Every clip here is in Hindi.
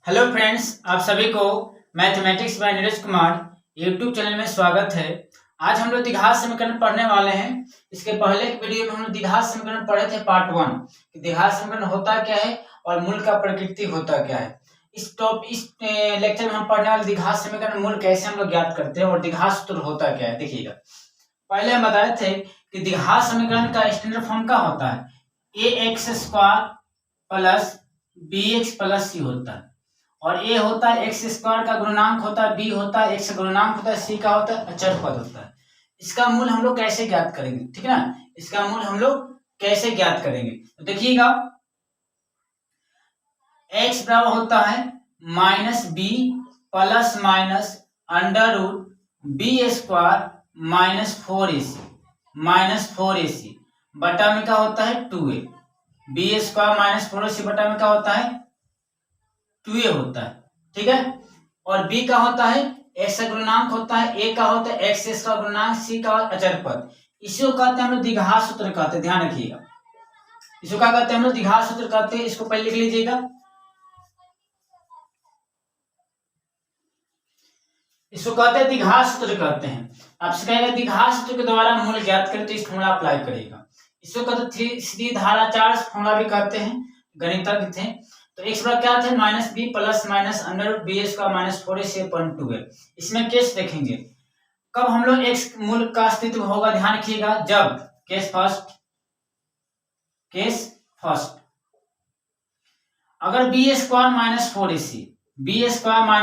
हेलो फ्रेंड्स, आप सभी को mathematics bye Neeraj Kumar YouTube channel में स्वागत है। आज हम लोग द्विघात समीकरण पढ़ने वाले हैं। इसके पहले के वीडियो में हम लोग द्विघात समीकरण पढ़े थे पार्ट 1 कि द्विघात समीकरण होता क्या है और मूल का प्रकृति होता क्या है। इस लेक्चर में हम पढ़ने वाले द्विघात समीकरण मूल कैसे हम लोग ज्ञात करते हैं और द्विघात सूत्र होता क्या है। देखिएगा, पहले हम बताए थे कि द्विघात समीकरण का स्टैंडर्ड फॉर्म क्या होता है, ax² plus bx plus c होता है। और a होता है x स्क्वायर का गुणनांक होता है, b होता है x गुणनांक होता है, c का होता है अचर पद होता है। इसका मूल हम लोग कैसे ज्ञात करेंगे, ठीक है ना। इसका मूल हम लोग कैसे ज्ञात करेंगे तो देखिएगा, x बराबर होता है -b plus minus under root B square -4ac बटा में क्या होता है 2a। बी स्क्वायर -4ac बटा में क्या होता है 2a होता है, ठीक है। और b का होता है x का गुणनांक होता है, a का होता है x का गुणनांक, c का अचर पद। इसी को कहते हैं हम लोग द्विघात सूत्र कहते हैं, ध्यान रखिएगा। इसको क्या कहते हैं हम लोग द्विघात सूत्र कहते हैं। इसको पहले लिख लीजिएगा, इसको कहते हैं द्विघात सूत्र कहते हैं। आपसे कहेगा द्विघात सूत्र के द्वारा मूल ज्ञात करें तो इस फॉर्मूला अप्लाई करेगा। इसको कहते हैं सीधी धारा चार फॉर्मूला भी कहते हैं, गणितज्ञ थे। तो x बराबर क्या थे -b plus minus under root B square -4ac/2a। इसमें केस देखेंगे कब हम लोग x मूल का अस्तित्व होगा, ध्यान रखिएगा। जब केस फर्स्ट अगर बी स्क्वायर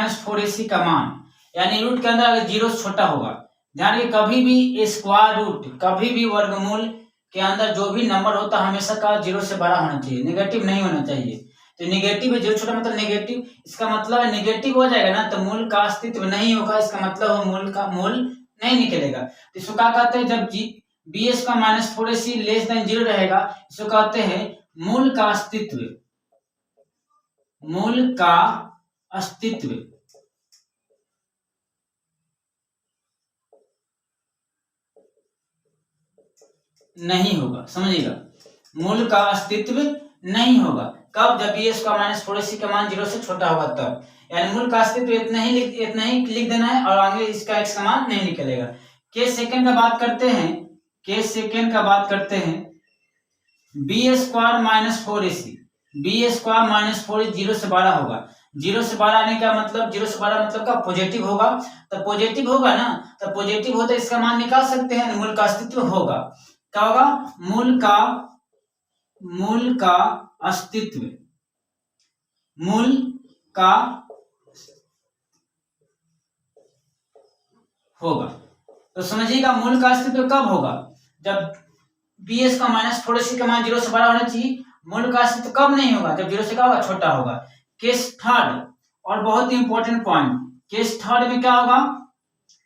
-4ac का मान यानी रूट के अंदर अगर 0 से छोटा होगा, ध्यान रखिए कभी भी स्क्वायर रूट कभी भी वर्गमूल के अंदर जो भी नंबर होता है हमेशा का 0 से बड़ा होना चाहिए, नेगेटिव नहीं होना चाहिए। तो नेगेटिव है, 0 छोटा मतलब नेगेटिव, इसका मतलब है नेगेटिव हो जाएगा ना तो मूल का अस्तित्व नहीं होगा, इसका मतलब मूल नहीं निकलेगा। तो इसको क्या कहते हैं, जब बी एस का -4ac लेस देन 0 रहेगा, इसको कहते हैं मूल का अस्तित्व नहीं होगा। समझिएगा, मूल का अस्तित्व नहीं होगा कब, जब बी एस का -4ac का मान 0 से छोटा होगा तब। यानी मूल का अस्तित्व इतना ही लिख देना है और आगे इसका x का मान नहीं निकलेगा। केस सेकंड का बात करते हैं, बी स्क्वायर -4ac 0 से बड़ा होगा। 0 से बड़ा आने का मतलब 0 से बड़ा मतलब का पॉजिटिव होगा। तो पॉजिटिव होगा ना, तो पॉजिटिव होता है इसका मान निकाल सकते हैं, मूल का अस्तित्व होगा। क्या होगा, मूल का अस्तित्व होगा। तो समझिएगा मूल का अस्तित्व कब होगा, जब बी एस का -4ac का मान 0 से बड़ा होना चाहिए। मूल का अस्तित्व कब नहीं होगा, जब 0 से क्या होगा छोटा होगा। केस थर्ड और बहुत ही इंपॉर्टेंट पॉइंट, केस थर्ड में क्या होगा,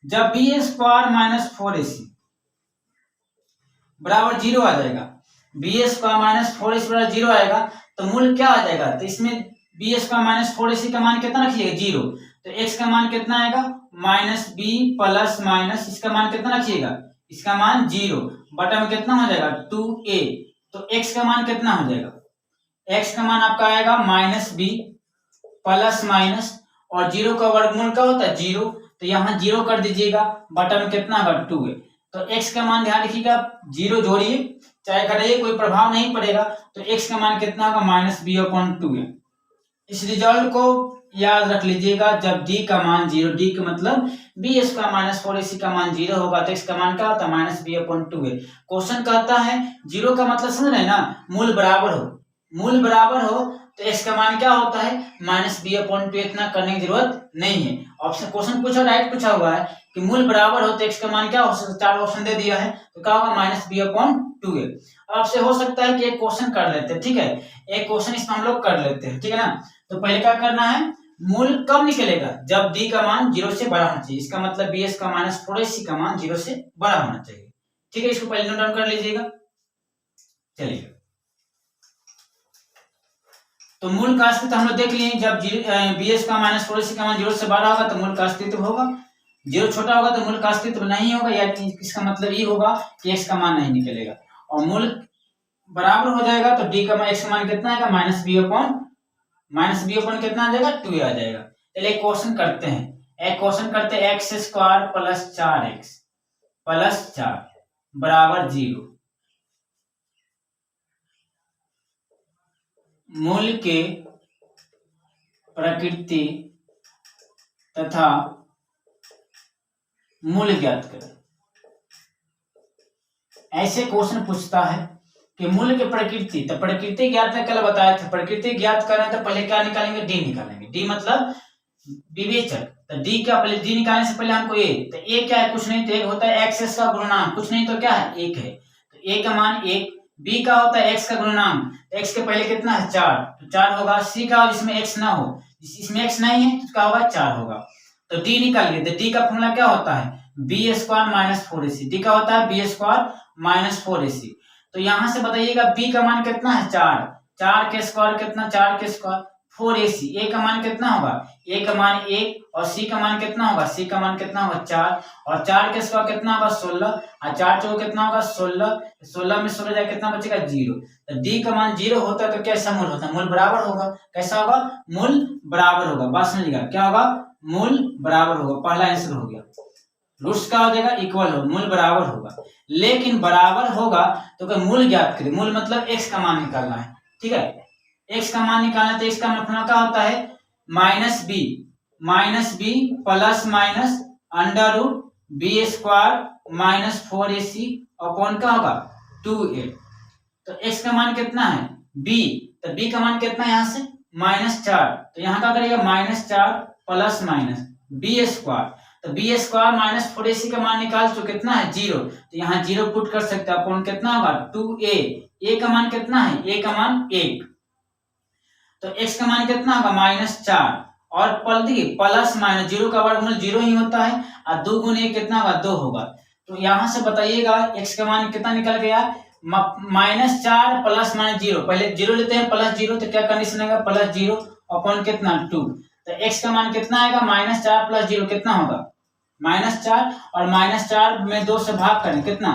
जब बी स्क्वायर -4ac बराबर 0 आ जाएगा, बी स्क्वायर -4ac बराबर 0 आएगा तो मूल क्या आ जाएगा। तो इसमें बी स्क्वायर -4ac का मान कितना रखिएगा 0, तो x का मान कितना आएगा -b प्लस माइनस इसका मान कितना रखिएगा, इसका मान 0 बटा में कितना हो जाएगा 2a। तो x का मान कितना हो जाएगा, x का मान आपका आएगा -b प्लस माइनस और 0 का वर्गमूल क्या होता है 0, तो यहाँ 0 कर दीजिएगा बटा में कितना होगा 2a। तो x का मान ध्यान रखिएगा 0 जोड़िए चाहे घटाइए कोई प्रभाव नहीं पड़ेगा। तो x का मान कितना होगा -b/2a। इस रिजल्ट को याद रख लीजिएगा, जब d का मान 0, d का मतलब बी स्क्वायर -4ac का मान 0 होगा तो x का मान क्या होता है -b/2a। क्वेश्चन कहता है 0 का मतलब समझ रहे हैं ना, मूल बराबर हो तो x का मान क्या होता है -b/2। इतना करने की जरूरत नहीं है। ऑप्शन क्वेश्चन पूछा राइट पूछा हुआ है कि मूल बराबर हो तो x का मान क्या हो सकता है, चार ऑप्शन दे दिया है तो क्या होगा -b/2a। आपसे हो सकता है कि एक क्वेश्चन कर लेते हैं, ठीक है, एक क्वेश्चन इसमें हम लोग कर लेते हैं, ठीक है ना। तो पहले क्या करना है, मूल कब निकलेगा, जब d का मान 0 से बड़ा होना चाहिए, इसका मतलब bs का -4ac का मान 0 से बड़ा होना चाहिए, ठीक है। इसको पहले नोट डाउन कर लीजिएगा। चलिए, तो मूल का अस्तित्व हम लोग देख लिए, जब bs का -4ac का मान 0 से बड़ा होगा तो मूल का अस्तित्व होगा, 0 छोटा होगा तो मूल का अस्तित्व नहीं होगा, या इसका मतलब ये होगा कि x का मान नहीं निकलेगा। और मूल बराबर हो जाएगा तो x का मान कितना आएगा -b/2 माइनस बी अपन कितना आ जाएगा 2a आ जाएगा। चलिए एक क्वेश्चन करते हैं, एक क्वेश्चन करते हैं x square plus 4x plus 4 बराबर 0। मूल के प्रकृति तथा मूल ज्ञात करें। ऐसे क्वेश्चन पूछता है कि मूल की प्रकृति, तो प्रकृति ज्ञात है, कल बताया था प्रकृति ज्ञात करें तो पहले क्या निकालेंगे, डी निकालेंगे। डी मतलब विवेचक, तो डी क्या, पहले डी निकालने से पहले हमको ए, तो ए क्या है, कुछ नहीं, तो एक होता है एक्स का गुणनाम, कुछ नहीं तो क्या है, एक है, तो ए का मान एक। बी का होता है एक्स का गुणनाम, एक्स के पहले कितना है 4, तो 4 होगा। सी का जिसमें एक्स ना हो, इसमें एक्स नहीं है तो क्या होगा 4 होगा। तो डी निकालिए, तो डी का फॉर्मूला क्या होता है, B square minus 4ac। D का होता है बी स्क्वायर माइनस 4ac। तो यहां से बताइएगा बी का मान कितना है 4, 4 के स्क्वायर कितना, 4 के स्क्वायर 4ac। ए का मान कितना होगा, ए का मान 1, और सी का मान कितना होगा, सी का मान कितना होगा 4, और 4 के स्क्वायर कितना होगा 16, और 4 चौके कितना होगा 16, 16 में 16 जाए कितना बचेगा 0। तो डी का मान 0 होता है तो कैसा मूल होता है, मूल बराबर होगा। कैसा होगा, मूल बराबर होगा। बात समझिएगा, क्या होगा, मूल बराबर होगा। पहला आंसर हो गया। रूट्स का हो जाएगा इक्वल हो, मूल बराबर होगा। लेकिन बराबर होगा तो क्या, मूल ज्ञात करें। मूल मतलब एक्स का मान निकालना है, ठीक है, एक्स का मान निकालना है। तो एक्स का मतलब क्या होता है, minus B plus minus under root B square minus 4ac upon क्या होगा 2a। तो एक्स का मान कितना है b, तो b का मान कितना है यहाँ से -4, तो यहाँ क्या करेगा -4 प्लस माइनस बी स्क्वायर, तो बी स्क्वायर माइनस 4ac का मान निकाल तो कितना है 0, तो यहाँ 0 पुट कर सकते हैं। अपॉन कितना होगा 2a, a का मान कितना है, a का मान 1, तो x का मान कितना होगा -4, और प्लस माइनस 0 का वर्गमूल 0 ही होता है, और 2 गुने 1 कितना होगा 2 होगा। तो यहाँ से बताइएगा x का मान कितना निकल गया, -4 प्लस माइनस 0, पहले 0 लेते हैं प्लस 0, तो क्या कंडीशन आएगा +0 अपॉन कितना 2, तो x का मान कितना आएगा -4 प्लस 0 कितना होगा -4, और -4 में 2 से भाग करें कितना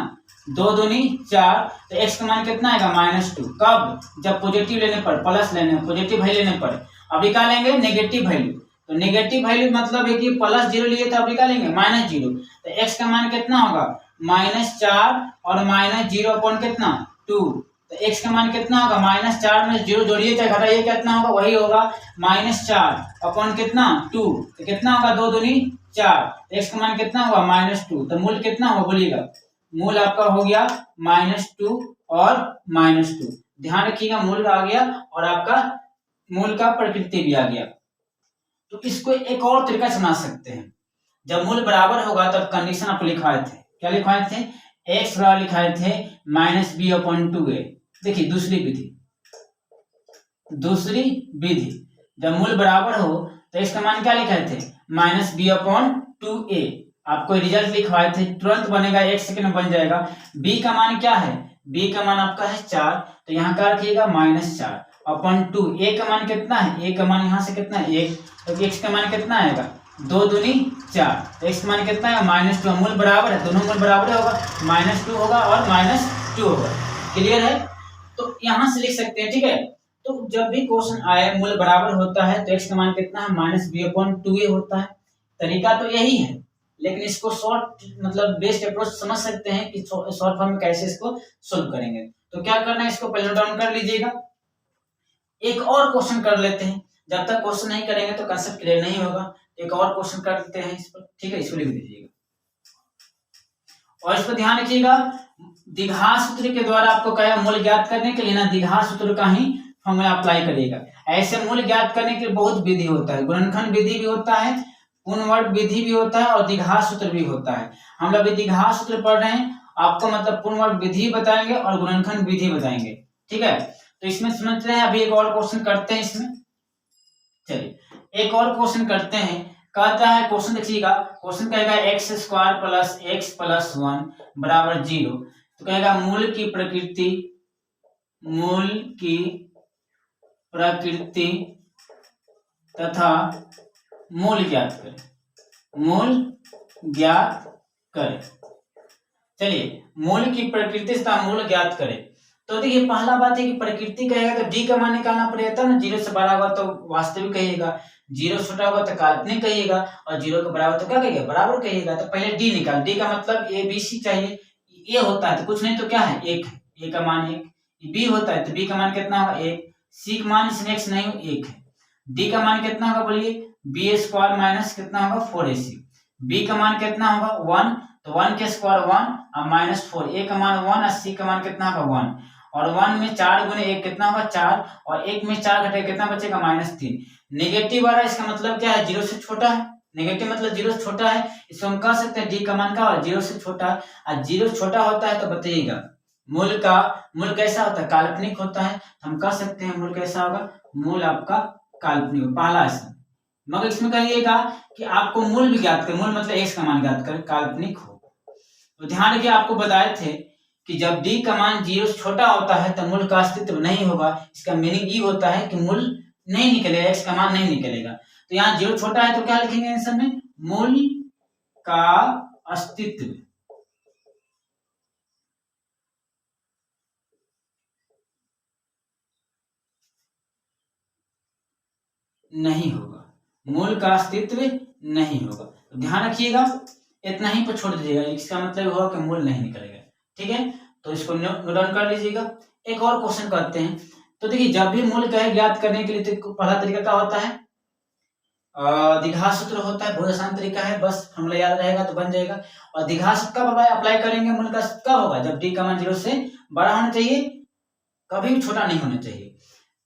2 दूनी 4, तो x का मान कितना आएगा -2। कब, जब पॉजिटिव लेने पर, प्लस लेने पॉजिटिव वैल्यू लेने पर। अब निकालेंगे नेगेटिव वैल्यू, तो नेगेटिव वैल्यू मतलब है कि प्लस 0 लिए तो अब निकालेंगे -0, तो x का मान कितना होगा -4 और -0 अपॉन कितना 2, तो x का मान कितना होगा -4 में 0 जोड़िए चाहे घटाइए कितना होगा वही होगा -4 अपॉन कितना 2, तो कितना होगा 2 दूनी 4, तो x का मान कितना होगा -2, तो मूल कितना होगा बोलिएगा, मूल आपका हो गया -2 और -2। ध्यान रखिएगा मूल आ गया और आपका मूल का प्रकृति भी आ गया। तो इसको एक और तरीका से बना सकते हैं, जब मूल बराबर होगा तब कंडीशन आपको लिखवाए थे, क्या लिखवाए थे, x बराबर लिखाए थे -b/2a। देखिए दूसरी विधि, जब मूल बराबर हो तो इसका मान क्या लिखाए थे -b/2a। आपको रिजल्ट लिखवाए थे, तुरंत बनेगा, 1 सेकंड में बन जाएगा। b का मान क्या है, b का मान आपका है 4, तो यहाँ क्या रखिएगा -4 अपॉन 2। a का मान कितना है, a का मान यहाँ से कितना है 1, तो x का मान कितना आएगा 2 दूनी 4, तो x का मान कितना है -2। मूल बराबर है, दोनों मूल बराबर होगा, -2 होगा और -2 होगा। क्लियर है, तो यहाँ से लिख सकते हैं, ठीक है। तो जब भी क्वेश्चन आए मूल बराबर होता है तो x का मान कितना है -b/2a होता है। तरीका तो यही है, लेकिन इसको शॉर्ट मतलब बेस्ट अप्रोच समझ सकते हैं कि शॉर्ट फॉर्म में कैसे इसको सोल्व करेंगे। तो क्या करना है, इसको पहले नोट डाउन कर लीजिएगा। एक और क्वेश्चन कर लेते हैं, जब तक क्वेश्चन नहीं करेंगे तो कांसेप्ट क्लियर नहीं होगा। एक और क्वेश्चन कर लेते हैं इस पर, ठीक है, इसको लिख दीजिएगा और इस पर ध्यान रखिएगा। द्विघात सूत्र के द्वारा आपको कहा मूल ज्ञात करने के लिए ना द्विघात सूत्र का ही फॉर्मूला अप्लाई करिएगा। ऐसे मूल ज्ञात करने के लिए बहुत विधि होता है, गुणनखंड विधि भी होता है, पूर्णवर्ग विधि भी होता है और द्विघात सूत्र भी होता है। हम लोग द्विघात सूत्र पढ़ रहे हैं, आपको मतलब पूर्णवर्ग विधि बताएंगे और गुणनखंड विधि बताएंगे, ठीक है। तो इसमें समझ रहे हैं। अभी एक और क्वेश्चन करते हैं इसमें, चलिए एक और क्वेश्चन करते हैं। कहता है क्वेश्चन देखिएगा, क्वेश्चन कहेगा x² + x + 1 = 0। तो कहेगा मूल की प्रकृति तथा मूल ज्ञात करें। चलिए मूल की प्रकृति तथा मूल ज्ञात करें। तो देखिए पहला बात है कि प्रकृति कहेगा तो डी का मान निकालना पड़ेगा, तब ना 0 से बड़ा होगा तो वास्तविक कहिएगा, 0 छोटा होगा तो काल्पनिक कहिएगा, और 0 के बराबर तो क्या कहिएगा, बराबर कहिएगा। तो पहले डी निकाल, डी का मतलब ए बी सी चाहिए, ए होता है तो कुछ नहीं तो क्या है, एक है, ए का मान 1, बी होता है तो बी का मान कितना होगा 1, सी का मान इसमें x नहीं 1 है, डी का मान कितना होगा बोलिए बी स्क्वायर माइनस कितना होगा 4ac, बी का मान कितना होगा 1, तो 1 के स्क्वायर 1 और माइनस 4, ए का मान 1 और सी का मान कितना होगा 1, और 1 में 4 गुने 1 कितना होगा 4, और 1 में 4 घटे कितना बचेगा -3। नेगेटिव आ रहा है इसका मतलब क्या है, 0 से छोटा है, नेगेटिव मतलब 0 से छोटा है, इसको हम कह सकते हैं डी का मान क्या होगा 0 से छोटा है, और 0 छोटा होता है तो बताइएगा मूल कैसा होता है, काल्पनिक होता है, हम कह सकते हैं मूल कैसा होगा, मूल आपका काल्पनिक, पहला ऐसा। मगर इसमें कहिएगा कि आपको मूल भी ज्ञात कर, मूल मतलब x का मान ज्ञात कर, काल्पनिक हो। तो ध्यान रखिए आपको बताए थे कि जब d का मान 0 से छोटा होता है तो मूल का अस्तित्व नहीं होगा, इसका मीनिंग ये होता है कि मूल नहीं निकलेगा, x का मान नहीं निकलेगा। तो यहाँ 0 छोटा है तो क्या लिखेंगे आंसर में, मूल का अस्तित्व नहीं होगा, मूल का अस्तित्व नहीं होगा। तो ध्यान रखिएगा, इतना ही पर छोड़ दीजिएगा, इसका मतलब होगा कि मूल नहीं निकलेगा, ठीक है। तो इसको नोट डाउन कर लीजिएगा। एक और क्वेश्चन करते हैं। तो देखिए जब भी मूल का ज्ञात करने के लिए तो पहला तरीका क्या होता है, द्विघात सूत्र होता है, बहुत आसान तरीका है, बस फॉर्मूला याद रहेगा तो बन जाएगा। और द्विघात सूत्र कब अप्लाई करेंगे, मूल का कब होगा, जब डी का मान 0 से बड़ा होना चाहिए, कभी भी छोटा नहीं होना चाहिए।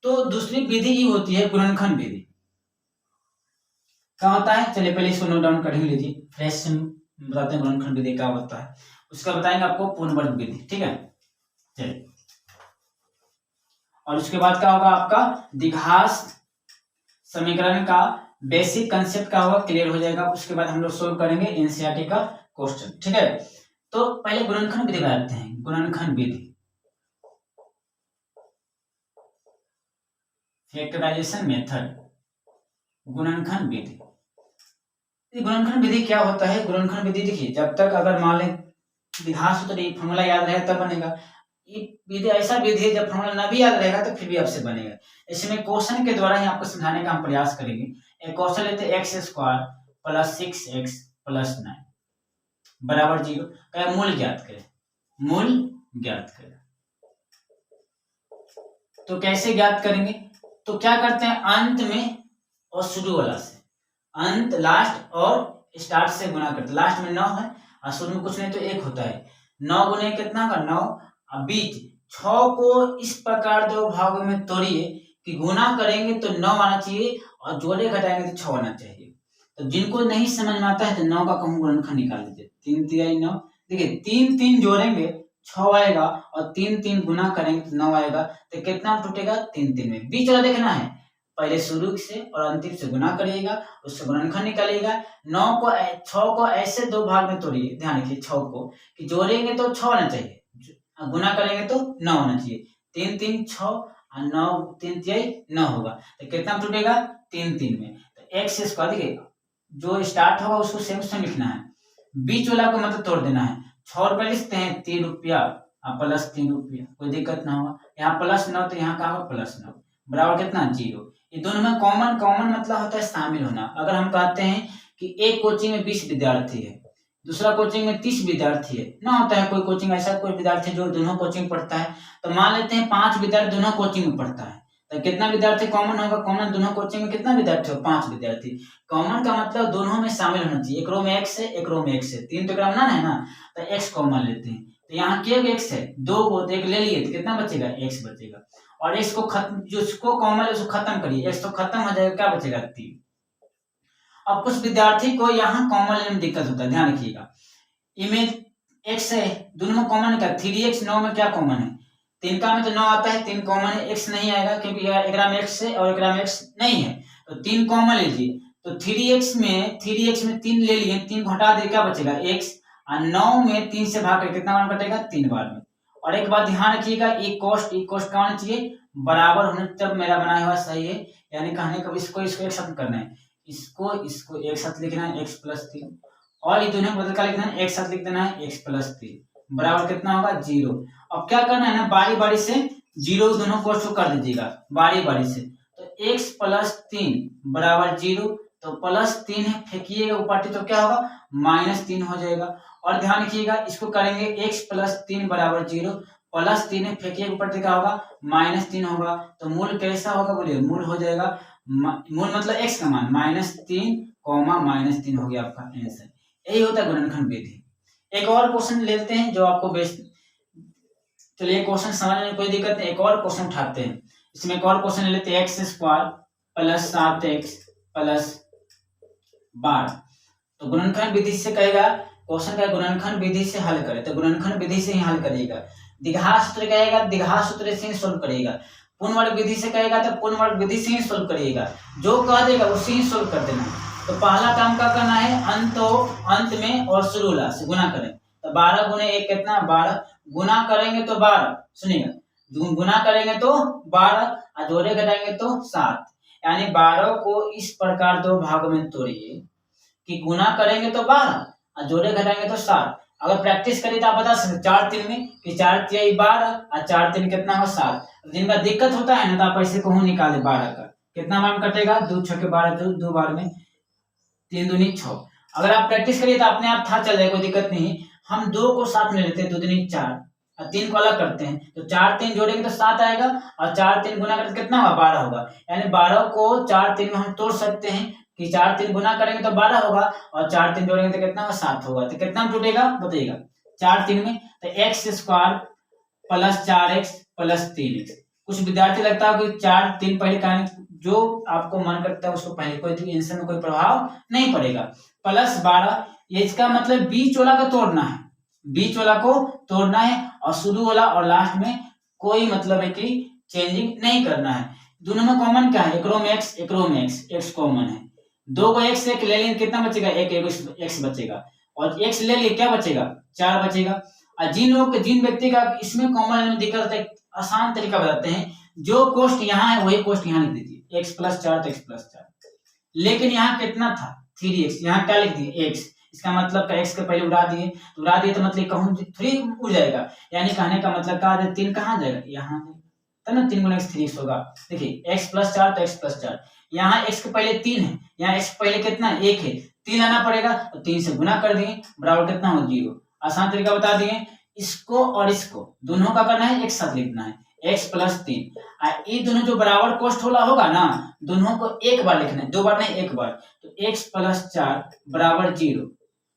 तो दूसरी विधि ये होती है गुणनखंड विधि। क्या होता है, चलिए पहले इसको नोट डाउन कर ही लीजिए, फ्रेश से बताते हैं गुणनखंड विधि क्या होता है, उसका बताएंगे आपको पूर्ण वर्ग विधि, ठीक है। चलिए, और उसके बाद क्या होगा आपका द्विघात समीकरण का बेसिक कंसेप्ट क्या होगा, क्लियर हो जाएगा। उसके बाद हम लोग सोल्व करेंगे एनसीईआरटी का क्वेश्चन, ठीक है। तो पहले गुणनखंड विधि बताते हैं, गुणनखंड विधि, फैक्टराइजेशन मेथड, गुणनखंड विधि। गुणनखंड विधि क्या होता है, गुणनखंड विधि देखिए जब तक अगर मान लें द्विघात सूत्र फॉर्मूला याद रहे तब बनेगा, ये विधि ऐसा विधि है जब फॉर्मूला ना भी याद रहेगा तो फिर भी आपसे बनेगा। इसमें क्वेश्चन के द्वारा ही आपको समझाने का हम प्रयास करेंगे। एक क्वेश्चन लेते हैं x square plus 6x plus 9 बराबर 0, क्या मूल ज्ञात करें, मूल ज्ञात करें। तो कैसे ज्ञात करेंगे, तो क्या करते हैं अंत में और शुरू वाला से, अंत लास्ट और स्टार्ट से गुना करते, लास्ट में 9 है और शुरू में कुछ नहीं तो 1 होता है, 9 गुने कितना होगा 9, और बीच 6 को इस प्रकार दो भागों में तोड़िए कि गुना करेंगे तो 9 आना चाहिए और जोड़े घटाएंगे तो 6 आना चाहिए। तो जिनको नहीं समझ में आता है तो 9 का कम गुणनखंड निकाल लीजिए, 3 3 9, देखिए 3 3 जोड़ेंगे 6 आएगा और 3 3 गुना करेंगे तो 9 आएगा, तो कितना टूटेगा 3 3 में, बीच वाला देखना है, पहले शुरू से और अंतिम से गुना करिएगा, उससे गुणनखंड निकालिएगा। 6 को ऐसे दो भाग में तोड़िए, ध्यान रखिए 6 को कि जोड़ेंगे तो 6 आना चाहिए, गुना करेंगे तो 9 होना चाहिए, 3 3 6 और 9 3 3 9 होगा, तो कितना टूटेगा 3 3 में। तो x स्क्वायर देखिए जो स्टार्ट होगा उसको सेम सेम लिखना है, बीच वाला को मतलब तोड़ देना है, 6 रुपया लिखते हैं 3 रुपया और प्लस 3 रुपया, कोई दिक्कत ना होगा, यहाँ प्लस 9 तो यहाँ का होगा प्लस 9 बराबर कितना 0। ये दोनों में कॉमन मतलब होता है शामिल होना। अगर हम कहते हैं कि एक कोचिंग में 20 विद्यार्थी है, दूसरा कोचिंग में 30 विद्यार्थी है, ना होता है कोई कोचिंग ऐसा कोई विद्यार्थी जो दोनों कोचिंग पढ़ता है, तो मान लेते हैं 5 विद्यार्थी दोनों कोचिंग में पढ़ता है, तो कितना विद्यार्थी कॉमन होगा, कॉमन दोनों कोचिंग में कितना विद्यार्थी हो 5 विद्यार्थी। कॉमन का मतलब दोनों में शामिल होना चाहिए, एक रो में x है एक रो में x है, 3 तो ग्राम ना है ना, तो x कॉमन लेते हैं, तो यहाँ क्या x है 2 को एक ले लिए तो कितना बचेगा x बचेगा, और x को खत्म जिसको कॉमन है उसको खत्म करिए, x तो खत्म हो जाएगा, क्या बचेगा 3। अब कुछ विद्यार्थी को यहाँ कॉमन लेने में दिक्कत होता है, ध्यान रखिएगा, इमेज x है दोनों में कॉमन क्या 3x, 9 में क्या कॉमन है 3 का में तो 9 आता है, 3 कॉमन है, x नहीं आएगा क्योंकि एक में x है और एक में x नहीं है, तो 3 कॉमन लीजिए, तो 3x में 3 ले लिए, 3 घटा दे क्या बचेगा x, और 9 में 3 से भाग कर कितना बार कटेगा 3 बार में। और एक बात ध्यान रखिएगा एक कॉस्ट का होना चाहिए बराबर होने, तब मेरा बनाया हुआ सही है, यानी कहने का इसको एक साथ करना है, इसको एक साथ लिखना है x प्लस 3, और ये दोनों बदल का लिखना है एक साथ लिख देना है x प्लस 3 बराबर कितना होगा 0, अब क्या करना है ना, बारी बारी से जीरो दोनों कोष्ट को कर दीजिएगा बारी बारी से। तो x प्लस 3 बराबर 0, तो प्लस 3 है फेंकिएगा ऊपर तो क्या होगा -3 हो जाएगा। और ध्यान रखिएगा इसको करेंगे x प्लस 3 बराबर 0, प्लस 3 है फेंकिएगा ऊपर क्या होगा -3 होगा। तो मूल कैसा होगा बोलिए, मूल हो जाएगा मूल मतलब x का मान -3 -3 हो गया आपका आंसर। यही होता है गुणनखंड विधि। एक और क्वेश्चन लेते हैं जो आपको बेस्ट, चलिए क्वेश्चन समझने में कोई दिक्कत नहीं, एक और क्वेश्चन उठाते हैं। इसमें एक और क्वेश्चन लेते हैं, x square plus 7x plus 12। तो गुणनखंड विधि से कहेगा, क्वेश्चन का गुणनखंड विधि से हल करें, तो गुणनखंड विधि से ही हल करिएगा। द्विघात सूत्र कहेगा द्विघात सूत्र से ही सोल्व करिएगा, पूर्ण वर्ग विधि से कहेगा तो पूर्ण वर्ग विधि से ही सोल्व करिएगा, जो कह देगा उसे ही सोल्व कर देना। तो पहला काम क्या करना है, अंत में और शुरू से गुना करें। तो 12 गुणे 1 कितना 12, गुना करेंगे तो 12, सुनिएगा गुना करेंगे तो 12 और जोड़े घटाएंगे तो 7, यानी 12 को इस प्रकार दो भागों में तोड़िए कि गुना करेंगे तो 12 और जोड़े घटाएंगे तो 7। अगर प्रैक्टिस करिए तो आप बता सकते 4 3 में कि 4 3 12 और 4 3 कितना हो 7। जिनका दिक्कत होता है ना तो आप ऐसे कहूँ निकाले 12 का कितना मान कटेगा 2 6 के 12, 2 बार में 3 दूनी 6। अगर आप प्रैक्टिस करिए तो अपने आप था चल जाएगा, कोई दिक्कत नहीं। हम 2 को साथ में लेते हैं, 2 दूनी 4 और 3 को अलग करते हैं, तो 4 3 जोड़ेंगे तो 7 आएगा और 4 3 गुना करके कितना होगा 12 होगा। यानी 12 को 4 3 में हम तोड़ सकते हैं कि 4 3 गुना करेंगे तो 12 होगा और 4 3 जोड़ेंगे तो कितना होगा 7 होगा। तो कितना टूटेगा बताइएगा 4 3 में, तो x square plus 4x plus 3x। कुछ विद्यार्थी लगता है कि 4 3 पहले का जो आपको मन करता है उसको पहले, कोई आंसर में कोई प्रभाव नहीं पड़ेगा। प्लस 12, ये इसका मतलब बीच वाला का तोड़ना है, बीच वाला को तोड़ना है और शुरू वाला और लास्ट में कोई मतलब है कि चेंजिंग नहीं करना है। दोनों में कॉमन क्या है, एक रो में x कॉमन है, 2 को x से ले लेंगे कितना बचेगा, एक x बचेगा और x ले लिए क्या बचेगा 4 बचेगा। और जिन व्यक्ति का इसमें कॉमन में दिक्कत है, आसान तरीका बताते हैं, जो कोष्ट यहाँ है वही कोष्ट यहाँ लिख दीजिए, x प्लस 4 तो x प्लस 4। लेकिन यहाँ कितना था 3x, यहाँ क्या लिख दिए x, इसका मतलब x के पहले उड़ा दिए, तो उड़ा दिए तो मतलब कहूँ 3 उड़ जाएगा, यानी कहने का मतलब क्या है 3 कहाँ जाएगा यहाँ, तब ना 3 गुना x 3x होगा। देखिए x प्लस 4 तो x प्लस 4, यहाँ x के पहले 3 है, यहाँ x के पहले कितना 1 है, 3 आना पड़ेगा तो 3 से गुना कर दिए बराबर कितना हो 0। आसान तरीका बता दिए, इसको और इसको दोनों का करना है एक साथ लिखना है x प्लस 3, ये दोनों जो बराबर कोष्ठ वाला होगा ना दोनों को एक बार लिखना है, 2 बार नहीं एक बार। तो x प्लस 4 बराबर 0,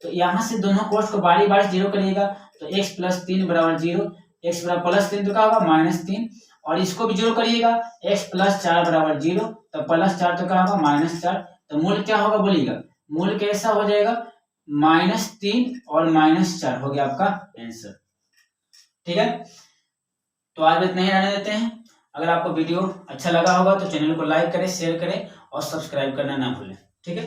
तो यहाँ से दोनों कोष्ठ को बारी बारी 0 करिएगा, तो x प्लस 3 बराबर 0, x बराबर प्लस 3 तो क्या होगा -3 और इसको भी 0 करिएगा, x प्लस 4 बराबर 0, तो प्लस 4 तो क्या होगा -4। तो मूल क्या होगा बोलिएगा, मूल कैसा हो जाएगा -3 और -4 हो गया आपका आंसर। ठीक है, तो आज बस नहीं रहने देते हैं। अगर आपको वीडियो अच्छा लगा होगा तो चैनल को लाइक करें, शेयर करें और सब्सक्राइब करना ना भूलें। ठीक है।